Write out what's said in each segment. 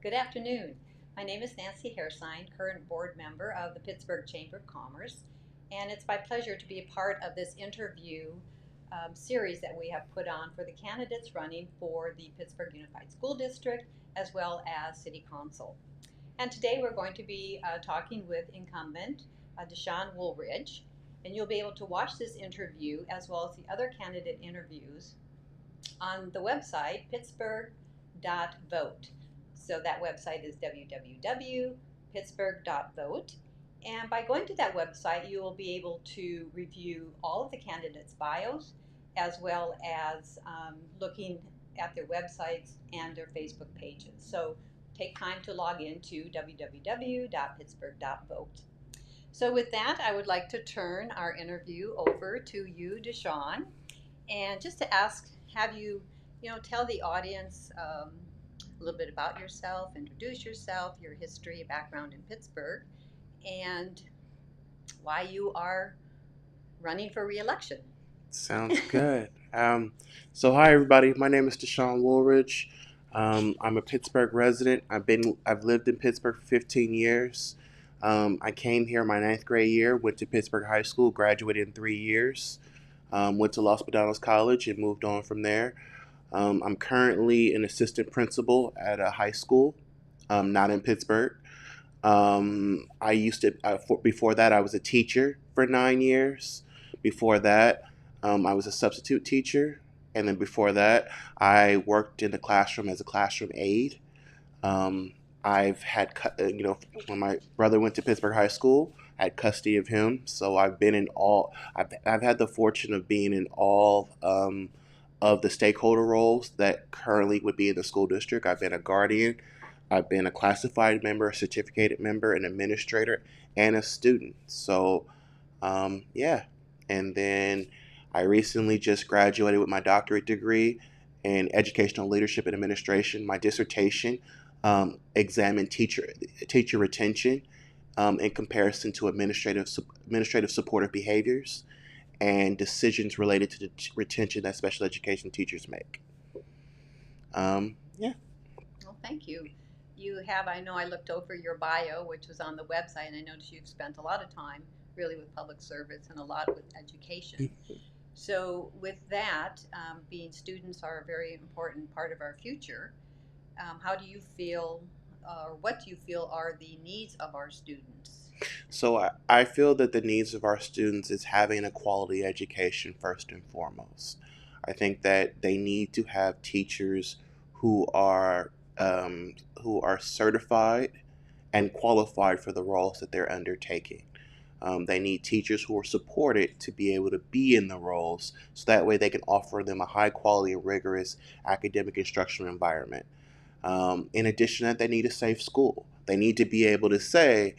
Good afternoon. My name is Nancy Hairsine, current board member of the Pittsburgh Chamber of Commerce, and it's my pleasure to be a part of this interview series that we have put on for the candidates running for the Pittsburgh Unified School District as well as City Council. And today we're going to be talking with incumbent Deshaun Woolridge, and you'll be able to watch this interview as well as the other candidate interviews on the website pittsburgh.vote. So that website is www.pittsburgh.vote. And by going to that website, you will be able to review all of the candidates' bios as well as looking at their websites and their Facebook pages. So take time to log into www.pittsburgh.vote. So with that, I would like to turn our interview over to you, Deshaun, and just to ask, have you, tell the audience a little bit about yourself, introduce yourself, your history, background in Pittsburgh, and why you are running for reelection. Sounds good. Hi everybody. My name is Deshaun Woolridge. I'm a Pittsburgh resident. I've lived in Pittsburgh for 15 years. I came here my ninth grade year. Went to Pittsburgh High School. Graduated in 3 years. Went to Los Padanos College and moved on from there. I'm currently an assistant principal at a high school, not in Pittsburgh. I used to before that I was a teacher for 9 years. Before that, I was a substitute teacher, and then before that, I worked in the classroom as a classroom aide. I've had, when my brother went to Pittsburgh High School, I had custody of him. So I've been in all. I've had the fortune of being in all of the stakeholder roles that currently would be in the school district. I've been a guardian. I've been a classified member, a certificated member, an administrator, and a student. Yeah. And then I recently just graduated with my doctorate degree in educational leadership and administration. My dissertation examined teacher retention in comparison to administrative supportive behaviors and decisions related to the retention that special education teachers make. Yeah. Well, thank you. You have, I know I looked over your bio, which was on the website, and I noticed you've spent a lot of time really with public service and a lot with education. So, with that, being students are a very important part of our future, how do you feel, or what do you feel are the needs of our students? I feel that the needs of our students is having a quality education first and foremost. I think that they need to have teachers who are who are certified and qualified for the roles that they're undertaking. They need teachers who are supported to be able to be in the roles, so that way they can offer them a high quality and rigorous academic instructional environment. In addition to that, they need a safe school. They need to be able to say,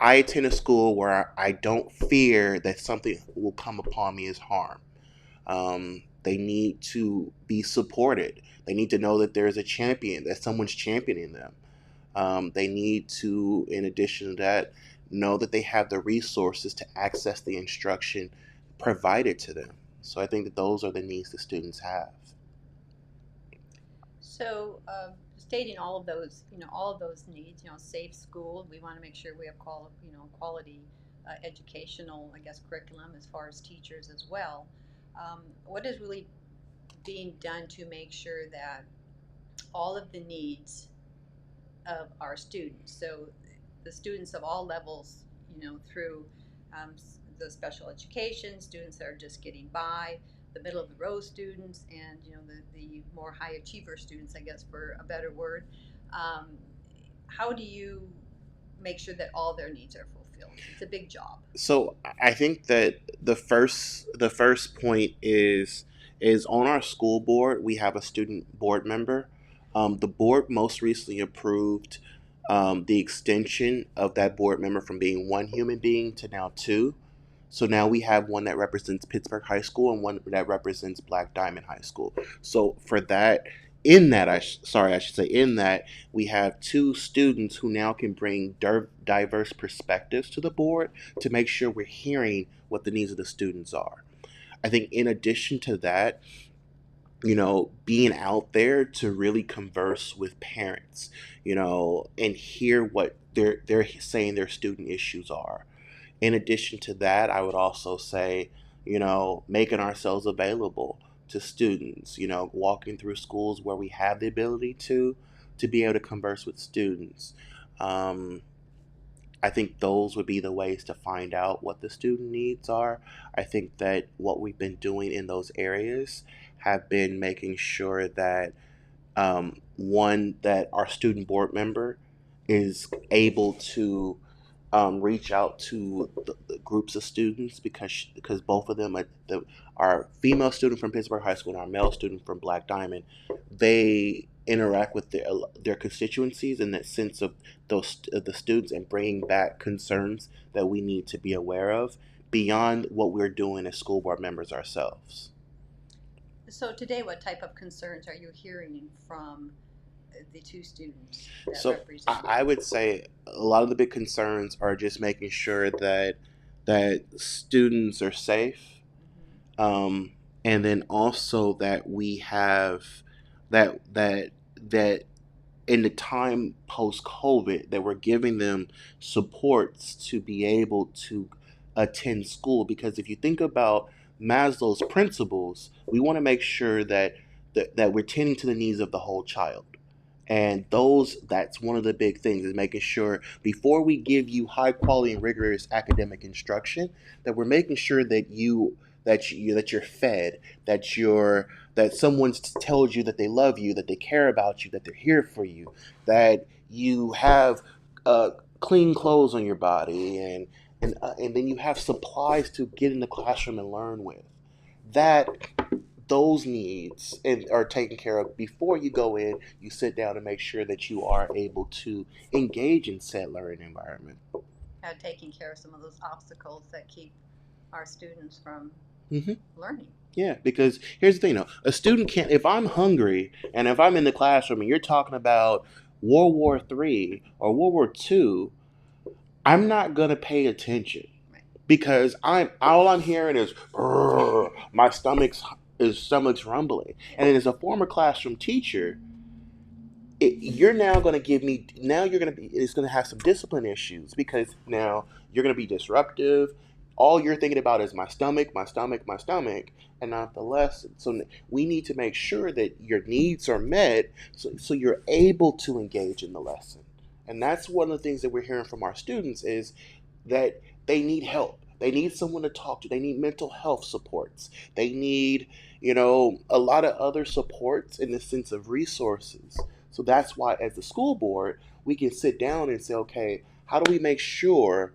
I attend a school where I don't fear that something will come upon me as harm. They need to be supported. They need to know that there's a champion, that someone's championing them. They need to, in addition to that, know that they have the resources to access the instruction provided to them. So I think that those are the needs that students have. So, stating all of those needs, safe school. We want to make sure we have quality educational, I guess, curriculum as far as teachers as well. What is really being done to make sure that all of the needs of our students, so the students of all levels, through um, the special education students that are just getting by, the middle of the row students, and the more high achiever students, I guess, for a better word. Um, how do you make sure that all their needs are fulfilled? It's a big job. So I think that the first point is on our school board. We have a student board member. The board most recently approved the extension of that board member from being one human being to now two. So now we have one that represents Pittsburgh High School and one that represents Black Diamond High School. So for that, I should say, in that we have two students who now can bring diverse perspectives to the board to make sure we're hearing what the needs of the students are. I think in addition to that, being out there to really converse with parents, and hear what they're saying their student issues are. In addition to that, I would also say, making ourselves available to students, walking through schools where we have the ability to be able to converse with students. Um, I think those would be the ways to find out what the student needs are. I think that what we've been doing in those areas have been making sure that one, that our student board member is able to reach out to the groups of students, because both of them, our female student from Pittsburg High School and our male student from Black Diamond, they interact with their constituencies in that sense of the students, and bringing back concerns that we need to be aware of beyond what we're doing as school board members ourselves. So today, what type of concerns are you hearing from the two students that So represent I you? would say a lot of the big concerns are just making sure that students are safe, Hmm. um, and then also that we have that in the time post COVID, that we're giving them supports to be able to attend school. Because if you think about Maslow's principles, we want to make sure that we're tending to the needs of the whole child. And that's one of the big things, is making sure before we give you high quality and rigorous academic instruction, that we're making sure that you're fed, that someone tells you that they love you, that they care about you, that they're here for you, that you have uh, clean clothes on your body, and then you have supplies to get in the classroom and learn with. That those needs are taken care of before you go in. You sit down and make sure that you are able to engage in said learning environment. Taking care of some of those obstacles that keep our students from Hmm. learning. Yeah, because here's the thing, though. A student can't, if I'm hungry and if I'm in the classroom and you're talking about World War III or World War II, I'm not gonna pay attention, Right. because I'm hearing is "Brrr," my stomach's rumbling. Yeah. And as a former classroom teacher, you're now going to give me, now you're going to be it's going to have some discipline issues, because now you're going to be disruptive. All you're thinking about is my stomach, my stomach, my stomach, and not the lesson. So we need to make sure that your needs are met, so you're able to engage in the lesson. And that's one of the things that we're hearing from our students, is that they need help. They need someone to talk to. They need mental health supports. They need, a lot of other supports in the sense of resources. So that's why, as the school board, we can sit down and say, okay, how do we make sure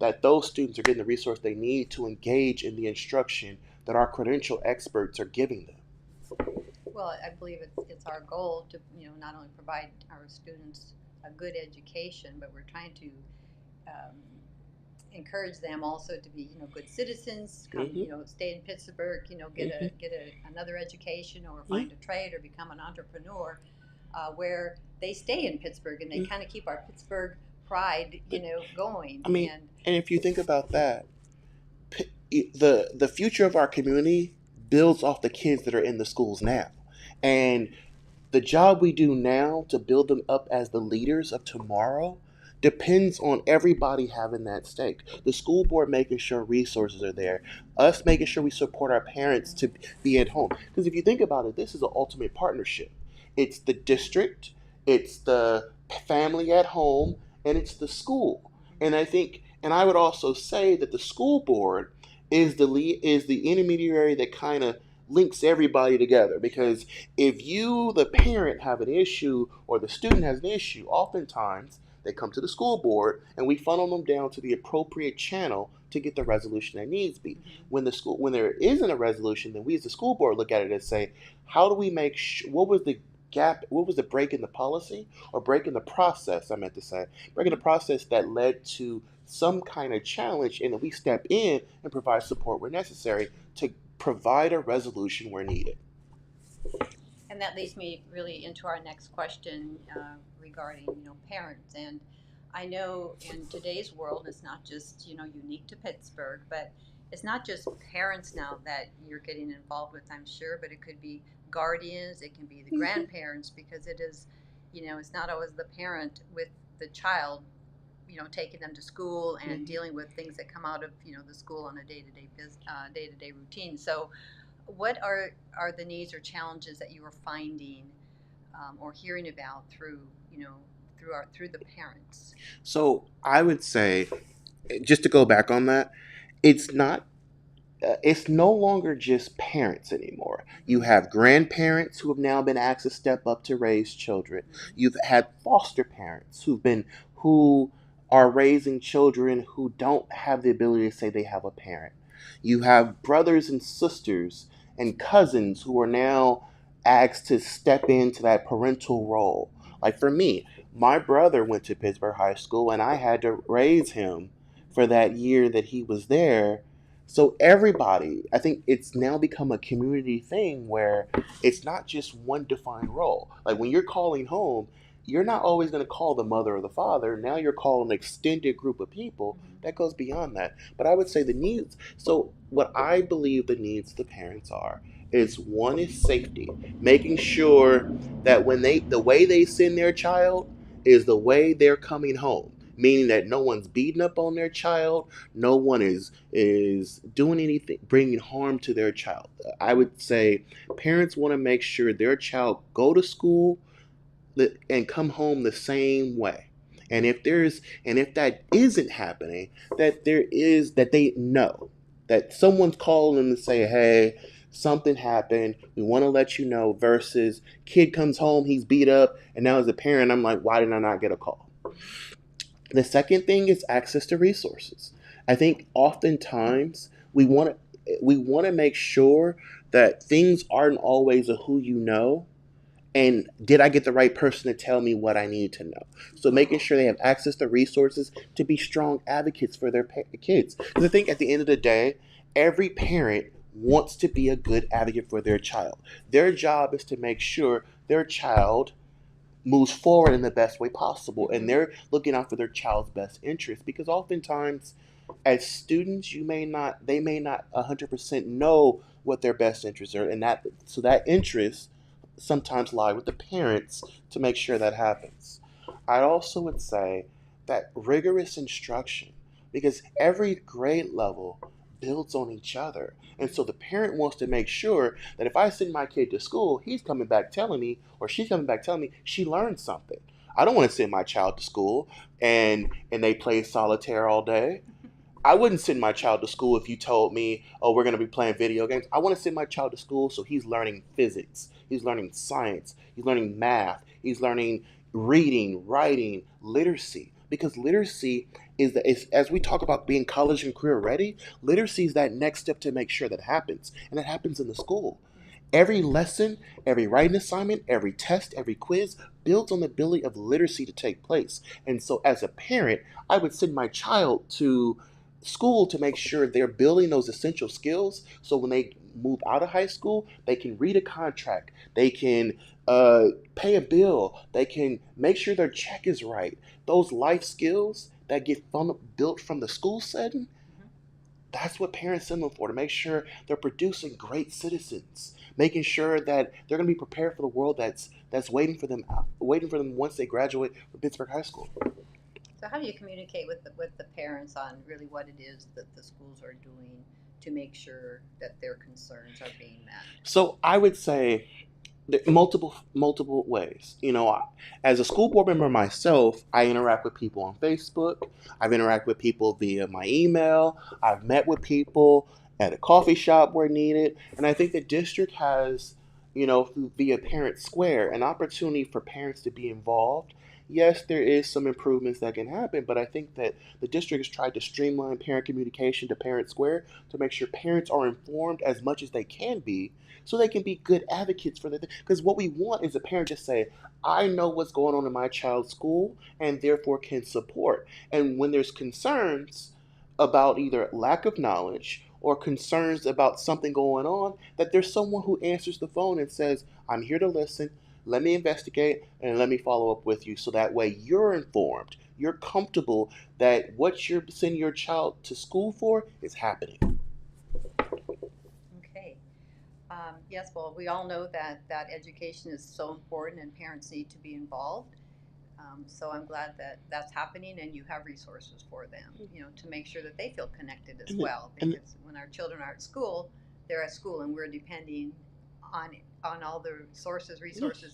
that those students are getting the resource they need to engage in the instruction that our credential experts are giving them? Well, I believe it's our goal to not only provide our students a good education, but we're trying to um, encourage them also to be good citizens. Come, Hmm. stay in Pittsburgh. Get Hmm. another education, or Hmm. find a trade, or become an entrepreneur, where they stay in Pittsburgh and they kind of keep our Pittsburgh pride going. I mean, And and if you think about that, the future of our community builds off the kids that are in the schools now. And the job we do now to build them up as the leaders of tomorrow depends on everybody having that stake. The school board making sure resources are there, us making sure we support our parents to be at home. Because if you think about it, this is an ultimate partnership. It's the district, it's the family at home, and it's the school. And I would also say that the school board is the intermediary that kind of links everybody together. sure. Because if you, the parent, have an issue, or the student has an issue, oftentimes they come to the school board and we funnel them down to the appropriate channel to get the resolution that needs to be. Hmm. When there isn't a resolution, then we as the school board look at it and say, how do we make what was the gap, what was the break in the policy, or break in the process, I meant to say, break in the process that led to some kind of challenge, and then we step in and provide support where necessary to provide a resolution where needed. And that leads me really into our next question regarding parents. And I know in today's world, it's not just unique to Pittsburgh, but it's not just parents now that you're getting involved with, I'm sure, but it could be guardians, it can be the Mhm. grandparents, because it is, it's not always the parent with the child, taking them to school and Mhm. dealing with things that come out of, the school on a day-to-day routine. So what are the needs or challenges that you are finding, or hearing about through, through the parents? So I would say, just to go back on that, it's not it's no longer just parents anymore. You Mm-hmm. have grandparents who have now been asked to step up to raise children. Mm-hmm. You've had foster parents who are raising children who don't have the ability to say they have a parent. You have brothers and sisters and cousins who are now asked to step into that parental role. Like for me, my brother went to Pittsburg High School and I had to raise him for that year that he was there. So everybody, I think it's now become a community thing where it's not just one defined role. Like when you're calling home, you're not always going to call the mother or the father. Now you're calling an extended group of people Mm-hmm. that goes beyond that. But I would say the needs. So what I believe the needs of the parents are is one is safety, making sure that when the way they send their child is the way they're coming home, meaning that no one's beating up on their child, no one is doing anything bringing harm to their child. I would say parents want to make sure their child go to school and come home the same way. And if that isn't happening, that they know that someone's calling them to say, hey, something happened, we want to let you know, versus kid comes home, he's beat up, and now as a parent I'm like, why did I not get a call? The second thing is access to resources. I think oftentimes we want to make sure that things aren't always a who you know, and did I get the right person to tell me what I need to know? So making sure they have access to resources to be strong advocates for their kids. Because I think at the end of the day, every parent wants to be a good advocate for their child. Their job is to make sure their child moves forward in the best way possible, and Mm-hmm. they're looking out for their child's best interest, because oftentimes as students they may not 100% know what their best interests are, and that interest sometimes lie with the parents to make sure that happens. I also would say that rigorous instruction, because every grade level builds on each other, and so the parent wants to make sure that if I send my kid to school, he's coming back telling me, or she's coming back telling me she learned something. I don't want to send my child to school and they play solitaire all day. I wouldn't send my child to school if you told me, oh, we're going to be playing video games. I want to send my child to school so he's learning physics, he's learning science, he's learning math, he's learning reading, writing, literacy. Because literacy as we talk about being college and career ready, literacy is that next step to make sure that happens. And it happens in the school. Every lesson, every writing assignment, every test, every quiz builds on the ability of literacy to take place. And so, as a parent, I would send my child to school to make sure they're building those essential skills so when they move out of high school, they can read a contract, they can pay a bill, they can make sure their check is right. Those life skills that get built from the school setting, Mm-hmm. that's what parents send them for, to make sure they're producing great citizens, making sure that they're going to be prepared for the world that's waiting for them once they graduate from Pittsburgh High School. So how do you communicate with the parents on really what it is that the schools are doing to make sure that their concerns are being met? So I would say multiple ways. As a school board member myself, I interact with people on Facebook. I've interacted with people via my email. I've met with people at a coffee shop where needed, and I think the district has, via Parent Square, an opportunity for parents to be involved. Yes, there is some improvements that can happen, but I think that the district has tried to streamline parent communication to Parent Square to make sure parents are informed as much as they can be, so they can be good advocates for the thing. Because what we want is a parent to say, I know what's going on in my child's school and therefore can support. And when there's concerns about either lack of knowledge or concerns about something going on, that there's someone who answers the phone and says, I'm here to listen, let me investigate, and let me follow up with you, so that way you're informed, you're comfortable that what you're sending your child to school for is happening. Yes, well, we all know that education is so important and parents need to be involved. So I'm glad that that's happening and you have resources for them, to make sure that they feel connected as And the, well. and Because when our children are at school, they're at school and we're depending on all the resources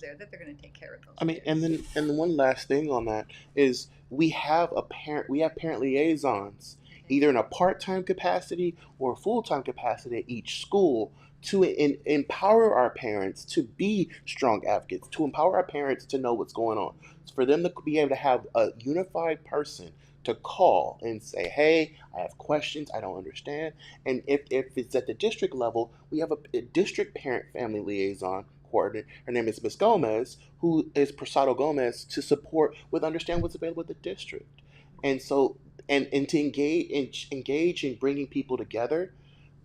there that they're going to take care of I those mean, kids. and the one last thing on that is we have parent liaisons, Okay. either in a part time capacity or a full time capacity at each school to empower our parents to be strong advocates, to empower our parents to know what's going on, for them to be able to have a unified person to call and say, "Hey, I have questions, I don't understand." And if it's at the district level, we have a district parent family liaison coordinator. Her name is Miss Gomez, who is Prasado Gomez, to support with understand what's available at the district. And so and to engage in bringing people together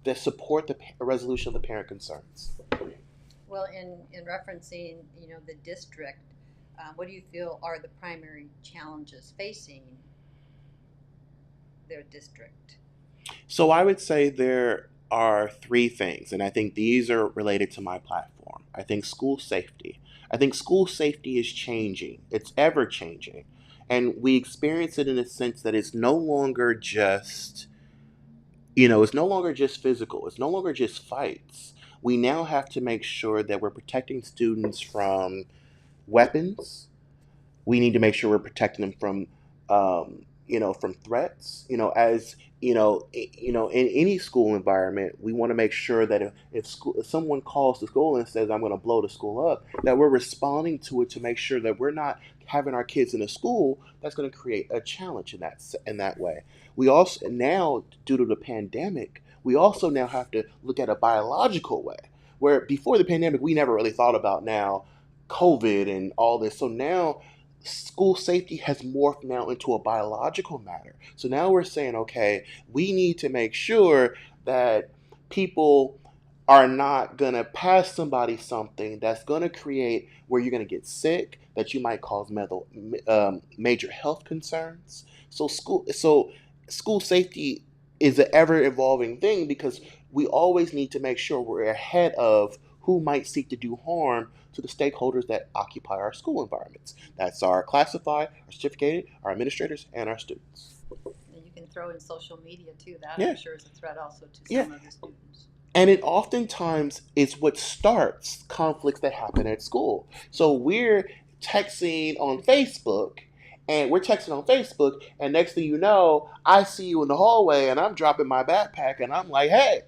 that support the resolution of the parent concerns. Well, in referencing, the district, what do you feel are the primary challenges facing their district? So I would say there are three things, and I think these are related to my platform. I think school safety. I think school safety is changing. It's ever changing. And we experience it in a sense that it's no longer just, it's no longer just physical. It's no longer just fights. We now have to make sure that we're protecting students from weapons. We need to make sure we're protecting them from from threats. As in any school environment, we want to make sure that if someone calls the school and says, "I'm going to blow the school up," that we're responding to it to make sure that we're not having our kids in a school that's going to create a challenge in that way. We also now, due to the pandemic, we also now have to look at a biological way, where before the pandemic we never really thought about now COVID and all this. So now school safety has morphed now into a biological matter. So now we're saying, okay, we need to make sure that people are not going to pass somebody something that's going to create where you're going to get sick, that you might cause major health concerns. So school safety is an ever evolving thing because we always need to make sure we're ahead of who might seek to do harm to the stakeholders that occupy our school environments. That's our classified, our certificated, our administrators, and our students. And you can throw in social media too. That I'm Yeah, sure is a threat also to yeah. some of the students. And it oftentimes is what starts conflicts that happen at school. So we're texting on Facebook, and next thing you know, I see you in the hallway, and I'm dropping my backpack, and I'm like, "Hey,"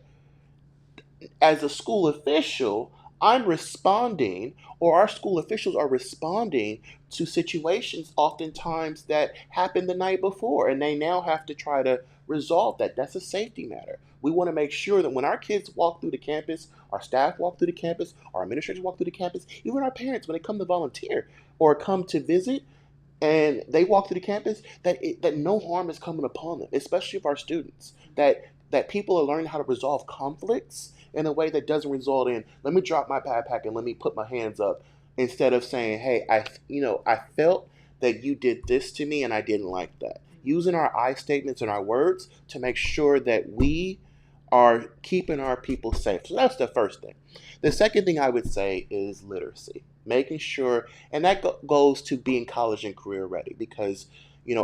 as a school official, I'm responding, or our school officials are responding to situations oftentimes that happened the night before, and they now have to try to resolve that. That's a safety matter. We want to make sure that when our kids walk through the campus, our staff walk through the campus, our administrators walk through the campus, even our parents, when they come to volunteer or come to visit, and they walk through the campus, that no harm is coming upon them, especially of our students. That people are learning how to resolve conflicts in a way that doesn't result in, let me drop my backpack and let me put my hands up, instead of saying, "Hey, I felt that you did this to me and I didn't like that." Using our I statements and our words to make sure that we are keeping our people safe. So that's the first thing. The second thing I would say is literacy, making sure, and that goes to being college and career ready, because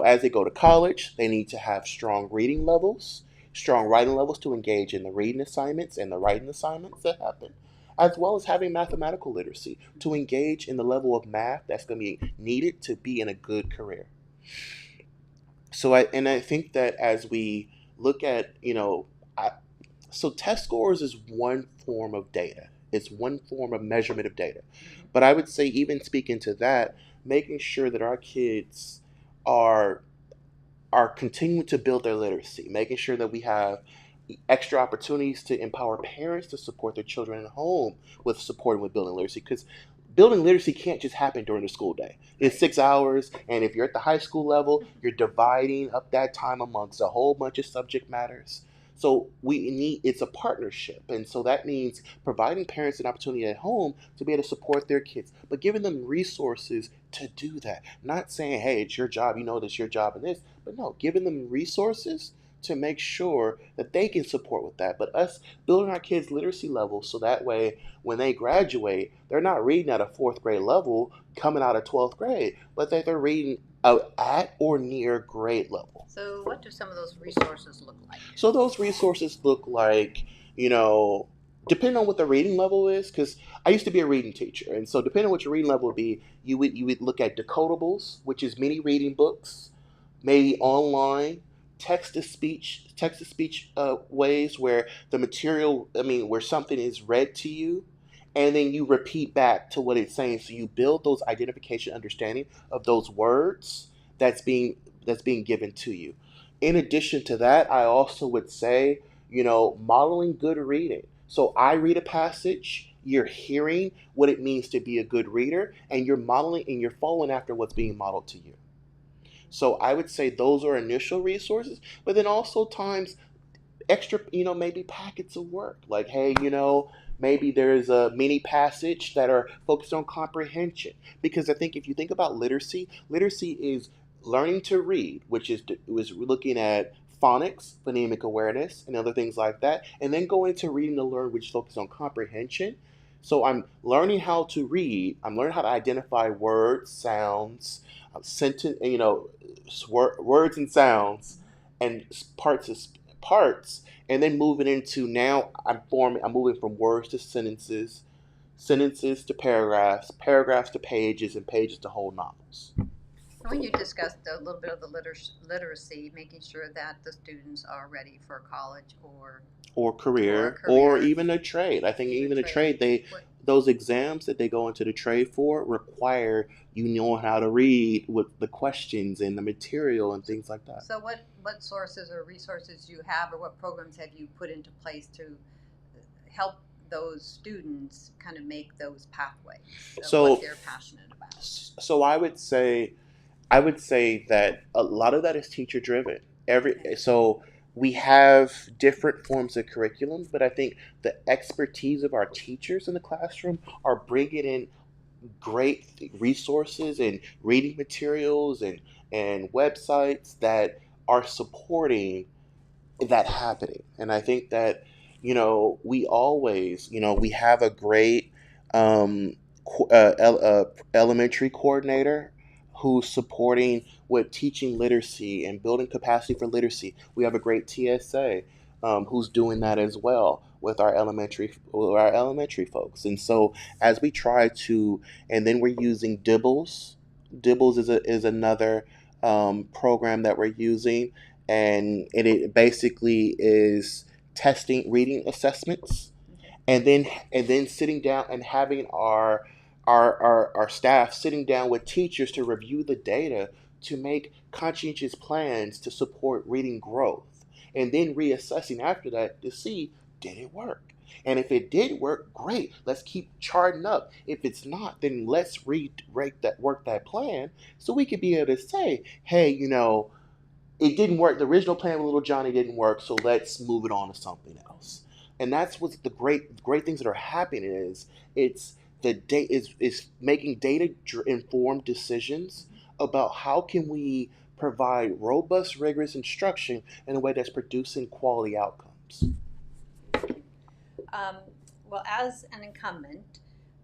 as they go to college, they need to have strong reading levels, strong writing levels to engage in the reading assignments and the writing assignments that happen, as well as having mathematical literacy to engage in the level of math that's going to be needed to be in a good career. I think that as we look at, I, so test scores is one form of data. It's one form of measurement of data. But I would say, even speaking to that, making sure that our kids are are continuing to build their literacy, making sure that we have extra opportunities to empower parents to support their children at home with supporting with building literacy, because building literacy can't just happen during the school day. It's 6 hours, and if you're at the high school level, you're dividing up that time amongst a whole bunch of subject matters. So it's a partnership, and so that means providing parents an opportunity at home to be able to support their kids, but giving them resources to do that. Not saying, "Hey, it's your job, you know this, your job and this," but no, giving them resources to make sure that they can support with that. But us building our kids' literacy levels so that way when they graduate, they're not reading at a fourth grade level coming out of 12th grade, but that they're reading at or near grade level. So, what do some of those resources look like? So those resources look like, you know, depending on what the reading level is, because I used to be a reading teacher, and so depending on what your reading level would be, you would look at decodables, which is mini reading books, maybe online, text to speech ways where the material, I mean, where something is read to you, and then you repeat back to what it's saying. So you build those identification understanding of those words that's being that's being given to you. In addition to that, I also would say, modeling good reading. So I read a passage, you're hearing what it means to be a good reader, and you're modeling and you're following after what's being modeled to you. So I would say those are initial resources, but then also times extra, maybe packets of work. Like, hey, maybe there's a mini passage that are focused on comprehension. Because I think if you think about literacy, literacy is learning to read, which was looking at phonics, phonemic awareness, and other things like that, and then going to reading to learn, which focuses on comprehension. So I'm learning how to read. I'm learning how to identify words, sounds, sentence, words and sounds, and parts, and then moving into now I'm moving from words to sentences, sentences to paragraphs, paragraphs to pages, and pages to whole novels. When you discussed a little bit of the literacy, making sure that the students are ready for college Or or a career, or career, even a trade. I think even even a a trade. trade, those exams that they go into the trade for require you know how to read with the questions and the material and things like that. So, what sources or resources do you have, or what programs have you put into place to help those students kind of make those pathways of what So they're passionate about? so I would say that a lot of that is teacher driven. Okay. So we have different forms of curriculum, but I think the expertise of our teachers in the classroom are bringing in great resources and reading materials and websites that are supporting that happening. And I think that, we always, we have a great um, elementary coordinator who's supporting with teaching literacy and building capacity for literacy. We have a great TSA who's doing that as well with our elementary folks. And so as we try to, and then we're using Dibbles. Dibbles is another program that we're using, and it basically is testing reading assessments, Okay. and then sitting down and having our staff sitting down with teachers to review the data to make conscientious plans to support reading growth, and then reassessing after that to see, did it work, and if it did work, great, let's keep charting up. If it's not, then let's work that plan so we could be able to say, hey, it didn't work. The original plan with Little Johnny didn't work, so let's move it on to something else. And that's what's the great things that are happening is it's the data is making data informed decisions about how can we provide robust, rigorous instruction in a way that's producing quality outcomes. Um, well, as an incumbent,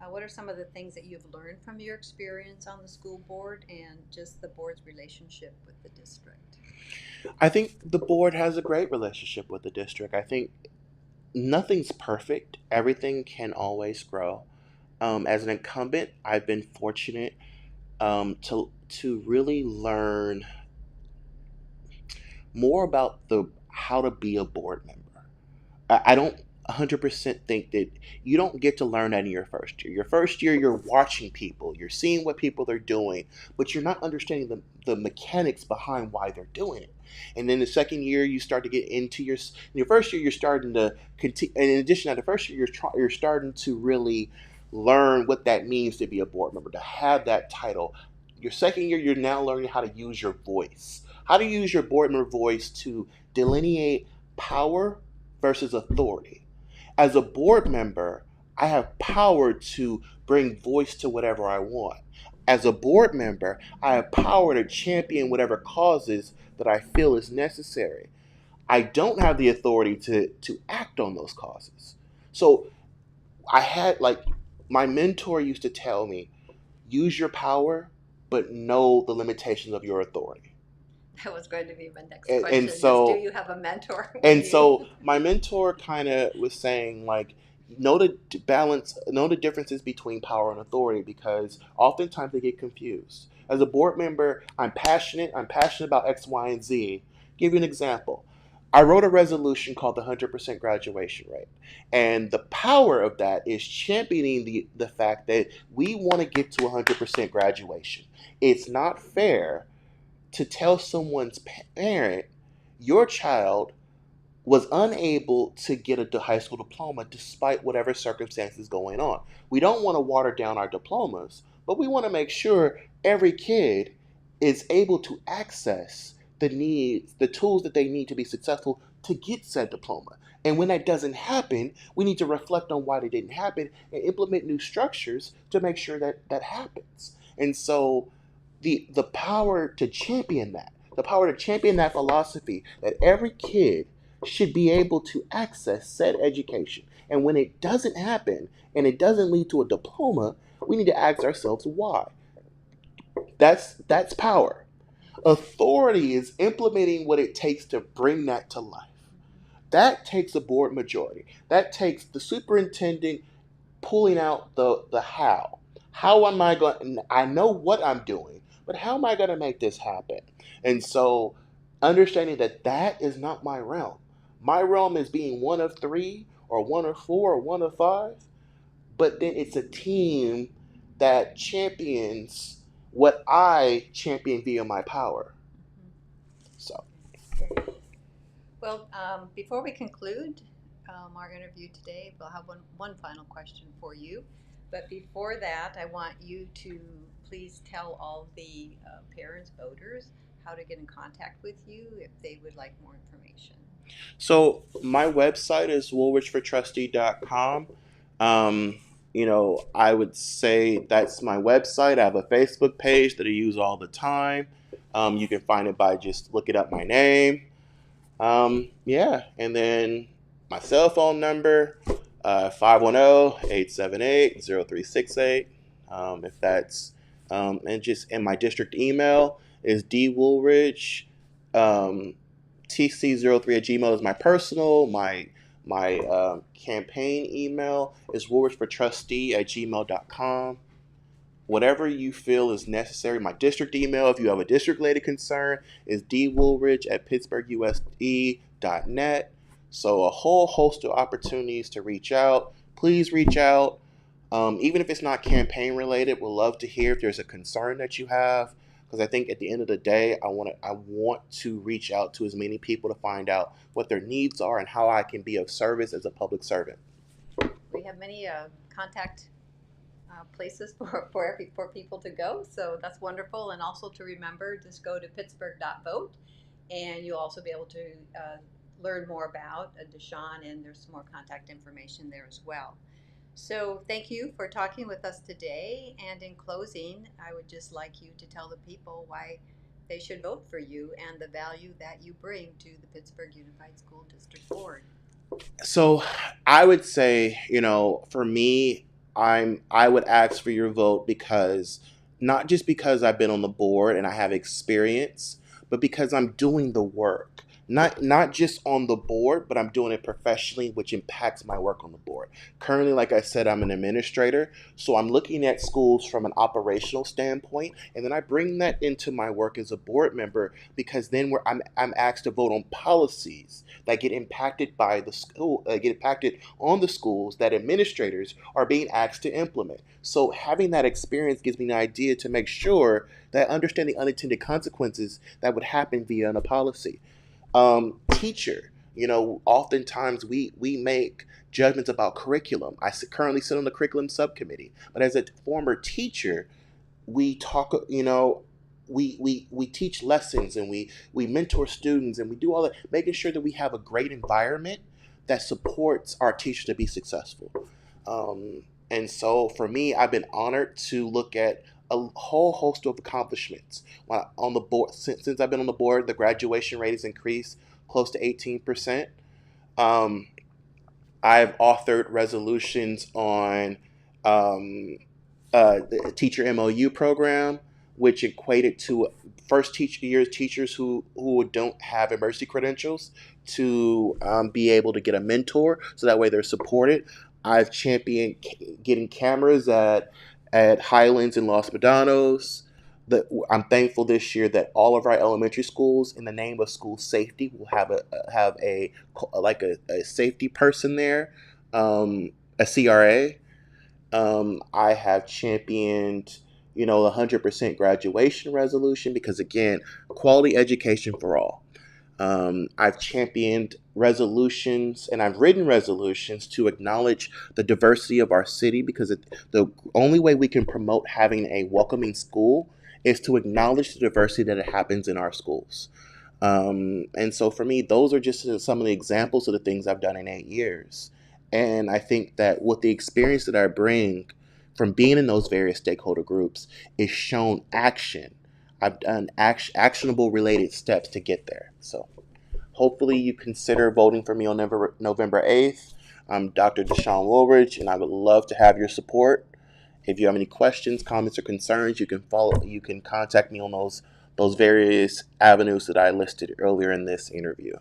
what are some of the things that you've learned from your experience on the school board and just the board's relationship with the district? I think the board has a great relationship with the district. I think nothing's perfect. Everything can always grow. As an incumbent, I've been fortunate to really learn more about the how to be a board member. I don't 100% think that you don't get to learn that in your first year. Your first year, you're watching people, you're seeing what people are doing, but you're not understanding the mechanics behind why they're doing it. And then the second year, you start to get into in your first year, you're starting to continue. And in addition to the first year, you're starting to really learn what that means to be a board member, to have that title. Your second year, you're now learning how to use your voice, how to use your board member voice to delineate power versus authority. As a board member, I have power to bring voice to whatever I want. As a board member, I have power to champion whatever causes that I feel is necessary. I don't have the authority to act on those causes. So I had like my mentor used to tell me, use your power, but know the limitations of your authority. That was going to be my next And question, is do so you have a mentor when and you so my mentor kind of was saying like, know the balance, know the differences between power and authority, because oftentimes they get confused. As a board member, I'm passionate about X, Y, and Z. Give you an example. I wrote a resolution called the 100% graduation rate. And the power of that is championing the fact that we want to get to 100% graduation. It's not fair to tell someone's parent, your child was unable to get a high school diploma despite whatever circumstances going on. We don't want to water down our diplomas, but we want to make sure every kid is able to access the needs, the tools that they need to be successful to get said diploma. And when that doesn't happen, we need to reflect on why it didn't happen and implement new structures to make sure that that happens. And so the power to champion that, the power to champion that philosophy that every kid should be able to access said education. And when it doesn't happen and it doesn't lead to a diploma, we need to ask ourselves why. That's power. Authority is implementing what it takes to bring that to life. That takes a board majority. That takes the superintendent pulling out the how. How am I going? I know what I'm doing, but how am I going to make this happen? And so, understanding that that is not my realm. My realm is being one of three, or one of four, or one of five. But then it's a team that champions what I champion via my power. So, Well, before we conclude our interview today, we'll have one final question for you. But before that, I want you to please tell all the parents, voters, how to get in contact with you if they would like more information. my website is woolridgefortrustee.com. Um, I would say that's my website. I have a Facebook page that I use all the time. You can find it by just looking up my name. Yeah, and then my cell phone number, 510-878-0368. If that's and my district email is dwoolridge. TC03 at Gmail is my personal. My campaign email is woolridgefortrustee at gmail.com. Whatever you feel is necessary. My district email, if you have a district related concern, is dwoolridge at pittsburghusd.net. So a whole host of opportunities to reach out. Please reach out. Even if it's not campaign related, we'll love to hear if there's a concern that you have. Because I think at the end of the day, I want to reach out to as many people to find out what their needs are and how I can be of service as a public servant. We have many contact places for people to go, so that's wonderful. And also to remember, just go to pittsburgh.vote, and you'll also be able to learn more about Deshawn, and there's some more contact information there as well. So thank you for talking with us today. And in closing, I would just like you to tell the people why they should vote for you and the value that you bring to the Pittsburgh Unified School District Board. So I would say, for me, I would ask for your vote because not just because I've been on the board and I have experience, but because I'm doing the work. Not just on the board, but I'm doing it professionally, which impacts my work on the board. Currently, like I said, I'm an administrator, so I'm looking at schools from an operational standpoint, and then I bring that into my work as a board member because then I'm asked to vote on policies that get impacted by the school, get impacted on the schools that administrators are being asked to implement. So having that experience gives me an idea to make sure that I understand the unintended consequences that would happen via a policy. Teacher, oftentimes we make judgments about curriculum. Currently sit on the curriculum subcommittee, but as a former teacher, we talk, we teach lessons, and we mentor students, and we do all that, making sure that we have a great environment that supports our teachers to be successful. And so for me, I've been honored to look at a whole host of accomplishments on the board. Since I've been on the board, the graduation rate has increased close to 18%. Um, I've authored resolutions on the teacher MOU program, which equated to first teacher year teachers who don't have emergency credentials to be able to get a mentor, so that way they're supported. I've championed getting cameras at Highlands and Los Medanos. I'm thankful this year that all of our elementary schools, in the name of school safety, will have a safety person there, a CRA. I have championed, the 100% graduation resolution because, again, quality education for all. I've championed resolutions and I've written resolutions to acknowledge the diversity of our city because the only way we can promote having a welcoming school is to acknowledge the diversity that happens in our schools. And so for me, those are just some of the examples of the things I've done in 8 years. And I think that with the experience that I bring from being in those various stakeholder groups is shown action. I've done actionable related steps to get there. So hopefully you consider voting for me on November 8th. I'm Dr. Deshaun Woolridge, and I would love to have your support. If you have any questions, comments, or concerns, you can contact me on those various avenues that I listed earlier in this interview.